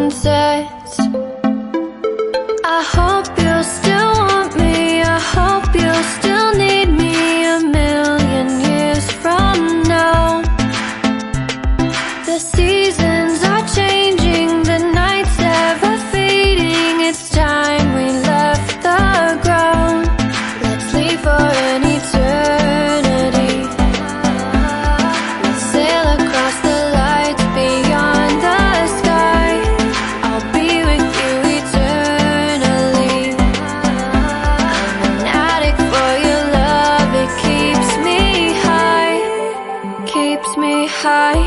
sunsets. I hope you'll still want me, I hope you'll still need me 1,000,000 years from now. The seasons are changing, the nights ever fading. It's time we left the ground. Let's leave for an eternity. Let's sail across the lights beyond the sky. I'll be with you eternally. I'm an addict for your love, it keeps me high, keeps me high.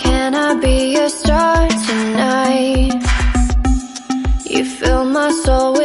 Can I be your star tonight? You fill my soul with